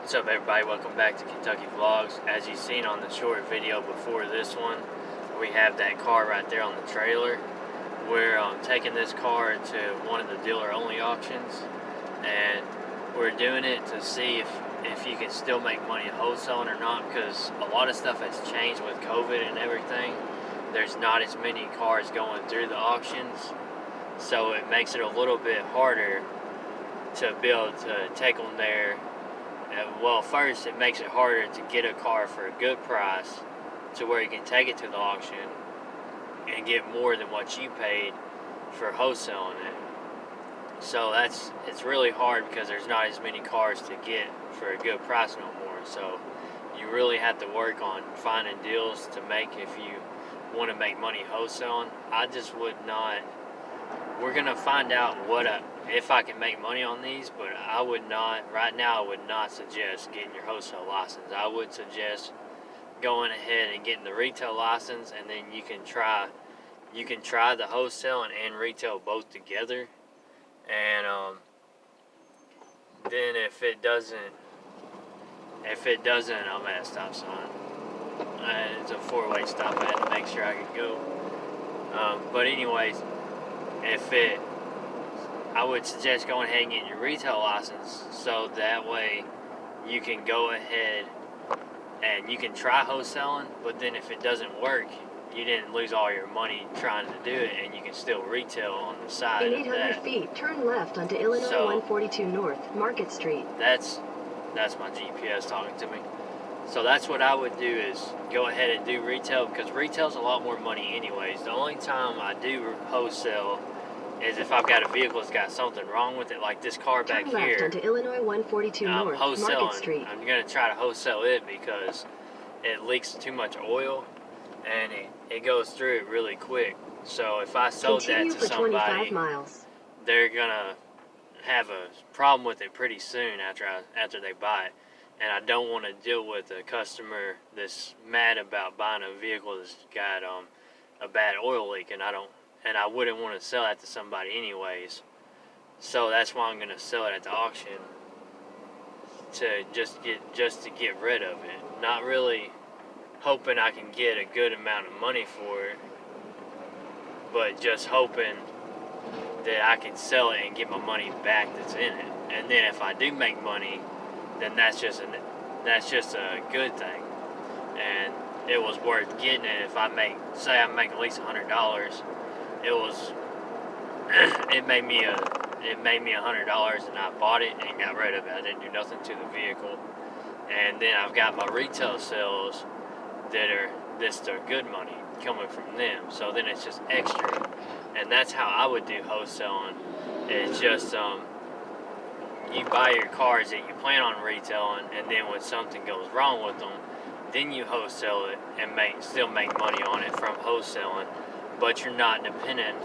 What's up, everybody? Welcome back to Kentucky Vlogs. As you've seen on the short video before this one, we have that car right there on the trailer. We're taking this car to one of the dealer-only auctions, and we're doing it to see if you can still make money wholesaling or not, because a lot of stuff has changed with COVID and everything. There's not as many cars going through the auctions, so it makes it a little bit harder to be able to take them there. Well, first, it makes it harder to get a car for a good price to where you can take it to the auction and get more than what you paid for wholesaling it. So it's really hard because there's not as many cars to get for a good price no more. So you really have to work on finding deals to make if you want to make money wholesaling. I just would not. We're going to find out if I can make money on these, but I would not, right now I would not suggest getting your wholesale license. I would suggest going ahead and getting the retail license, and then you can try the wholesale and retail both together. And then if it doesn't, I'm at a stop sign. It's a four-way stop. I had to make sure I could go. But anyways, I would suggest going ahead and getting your retail license, so that way you can go ahead and you can try wholesaling, but then if it doesn't work, you didn't lose all your money trying to do it, and you can still retail on the side. In 800 feet, turn left onto Illinois 142 North, Market Street. That's my GPS talking to me. So that's what I would do, is go ahead and do retail, because retail's a lot more money anyways. The only time I do wholesale is if I've got a vehicle that's got something wrong with it, like this car back Turn left here. onto Illinois 142 North, Market Street. I'm going to try to wholesale it because it leaks too much oil, and it goes through it really quick. So if I sold Continue that to for somebody, 25 miles. they're going to have a problem with it pretty soon after they buy it. And I don't want to deal with a customer that's mad about buying a vehicle that's got a bad oil leak, and I wouldn't want to sell that to somebody anyways. So that's why I'm going to sell it at the auction, to just to get rid of it. Not really hoping I can get a good amount of money for it, but just hoping that I can sell it and get my money back that's in it. And then if I do make money, then that's just a good thing. And it was worth getting it. If I make at least $100, it made me $100, and I bought it and got rid of it. I didn't do nothing to the vehicle. And then I've got my retail sales that are good money coming from them. So then it's just extra. And that's how I would do wholesaling. It's just you buy your cars that you plan on retailing, and then when something goes wrong with them, then you wholesale it and still make money on it from wholesaling, but you're not dependent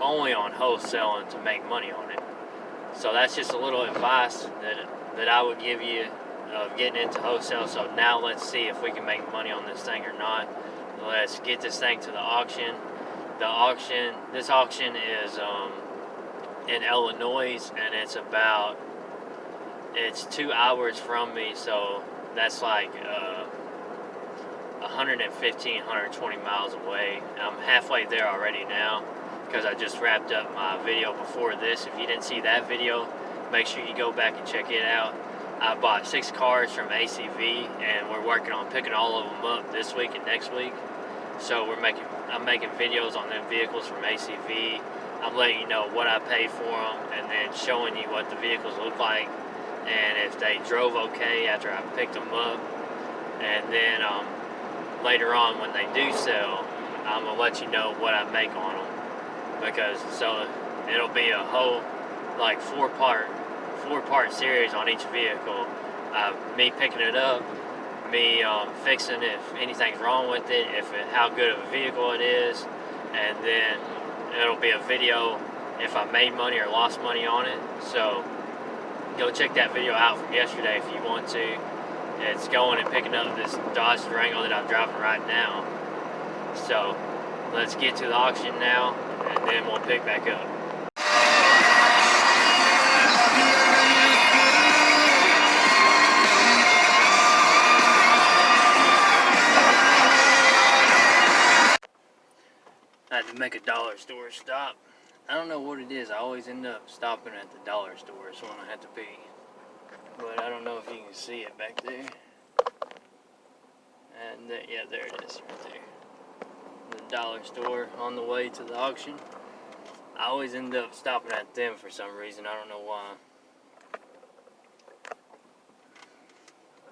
only on wholesaling to make money on it. So that's just a little advice that I would give you of getting into wholesale. So now let's see if we can make money on this thing or not. Let's get this thing to the auction. This auction is in Illinois, and it's 2 hours from me, so that's like 120 miles away. I'm halfway there already now, because I just wrapped up my video before this. If you didn't see that video, make sure you go back and check it out. I bought 6 cars from ACV, and we're working on picking all of them up this week and next week. So I'm making videos on them vehicles from ACV. I'm letting you know what I paid for them, and then showing you what the vehicles look like, and if they drove okay after I picked them up. And then later on, when they do sell, I'm going to let you know what I make on them. So it'll be a whole like four-part series on each vehicle. Me picking it up, me fixing if anything's wrong with it, how good of a vehicle it is, and then it'll be a video if I made money or lost money on it. So go check that video out from yesterday if you want to. It's going and picking up this Dodge Durango that I'm driving right now. So let's get to the auction now, and then we'll pick back up. make a dollar store stop. I don't know what it is. I always end up stopping at the dollar store so when I have to pee. But I don't know if you can see it back there. And yeah, there it is right there. The dollar store on the way to the auction. I always end up stopping at them for some reason. I don't know why.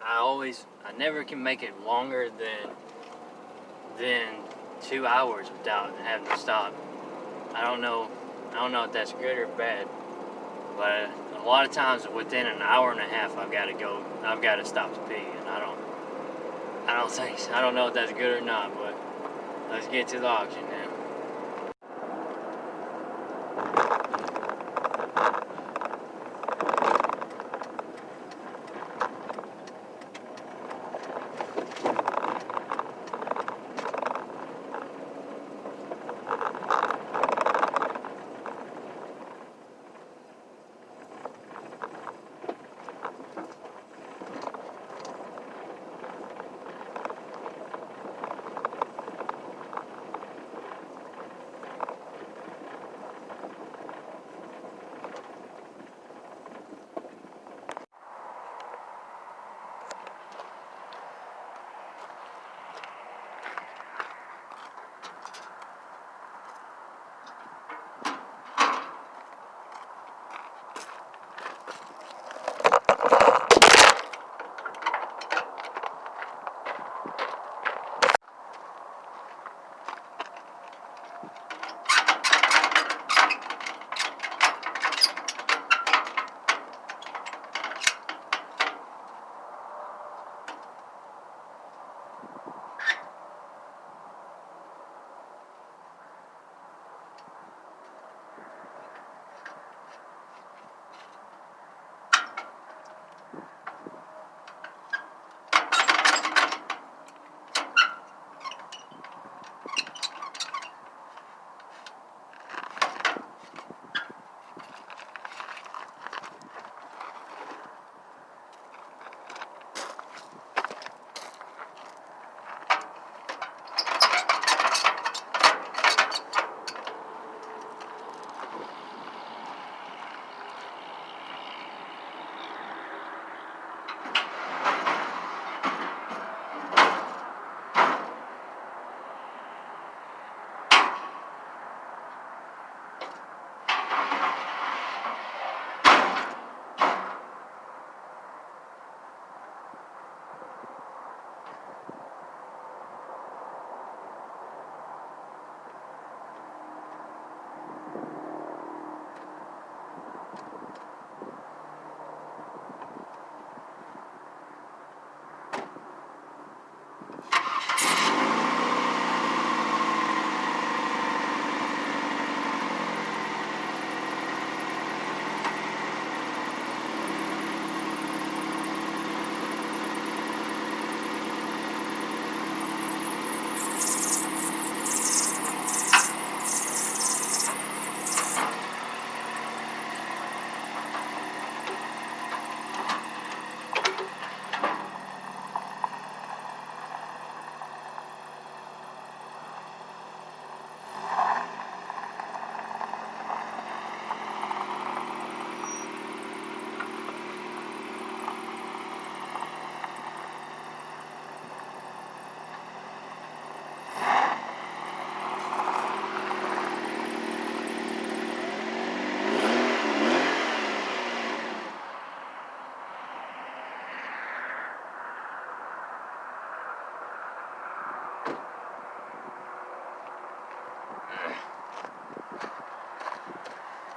I never can make it longer than 2 hours without having to stop. I don't know if that's good or bad, but a lot of times within an hour and a half I've got to stop to pee, and I don't know if that's good or not, but let's get to the auction now.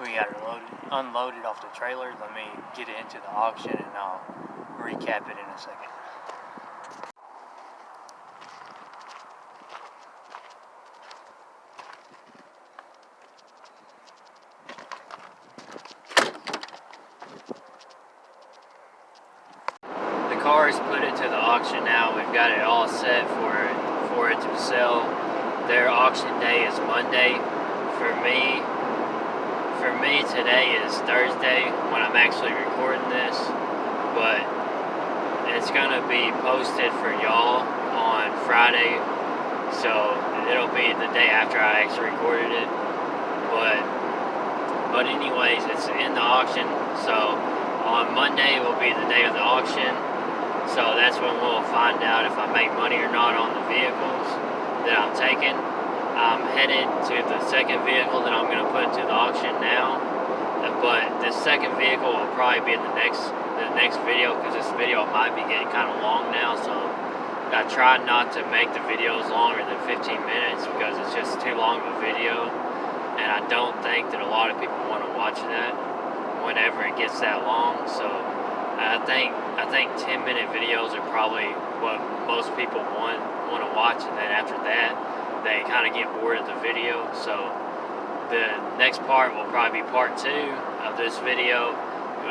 We got it unloaded off the trailer. Let me get it into the auction and I'll recap it in a second. The car is put into the auction now. We've got it all set for it to sell. Their auction day is Monday. For me, today is Thursday when I'm actually recording this, but it's gonna be posted for y'all on Friday. So it'll be the day after I actually recorded it. But anyways, it's in the auction. So on Monday will be the day of the auction. So that's when we'll find out if I make money or not on the vehicles that I'm taking. I'm headed to the second vehicle that I'm going to put into the auction now. But this second vehicle will probably be in the next video, because this video might be getting kind of long now. So I try not to make the videos longer than 15 minutes because it's just too long of a video. And I don't think that a lot of people want to watch that whenever it gets that long. So I think 10-minute videos are probably what most people want to watch, and then after that they kind of get bored of the video. So the next part will probably be part 2 of this video.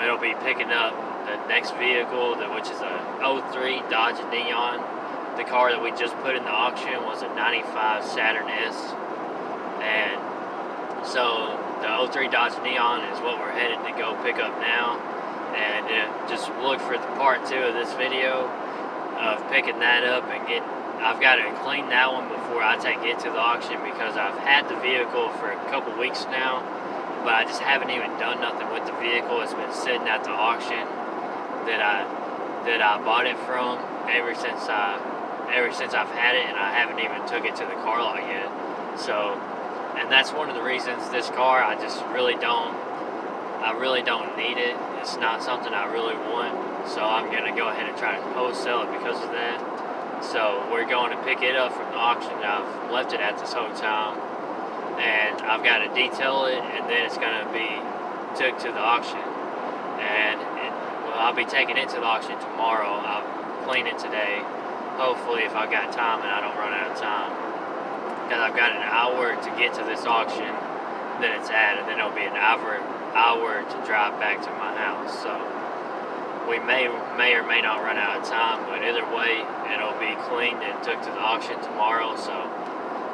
It'll be picking up the next vehicle, which is a 03 Dodge Neon. The car that we just put in the auction was a 95 Saturn S, and so the 03 Dodge Neon is what we're headed to go pick up now. And just look for the part 2 of this video of picking that up and I've got to clean that one before I take it to the auction, because I've had the vehicle for a couple weeks now, but I just haven't even done nothing with the vehicle. It's been sitting at the auction that I bought it from ever since I've had it, and I haven't even took it to the car lot yet. So, and that's one of the reasons this car, I really don't need it. It's not something I really want, so I'm going to go ahead and try to wholesale it because of that. So we're going to pick it up from the auction. I've left it at this whole time, and I've got to detail it, and then it's going to be took to the auction. And I'll be taking it to the auction tomorrow. I'll clean it today, hopefully, if I've got time and I don't run out of time, because I've got an hour to get to this auction that it's at, and then it'll be an hour to drive back to my house. So we may or may not run out of time, but either way, it'll be cleaned and took to the auction tomorrow. So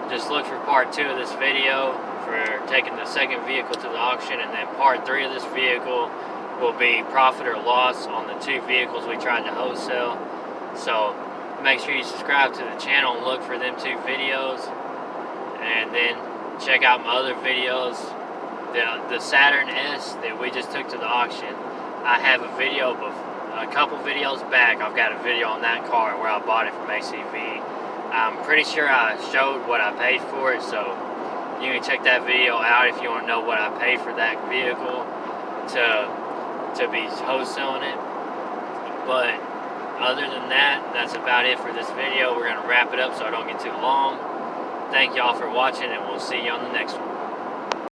just look for part 2 of this video for taking the second vehicle to the auction, and then part 3 of this vehicle will be profit or loss on the 2 vehicles we tried to wholesale. So make sure you subscribe to the channel and look for them 2 videos, and then check out my other videos. The Saturn S that we just took to the auction, I have a couple videos back. I've got a video on that car where I bought it from ACV. I'm pretty sure I showed what I paid for it, so you can check that video out if you want to know what I paid for that vehicle to be wholesaling it. But other than that, that's about it for this video. We're going to wrap it up so I don't get too long. Thank y'all for watching, and we'll see you on the next one.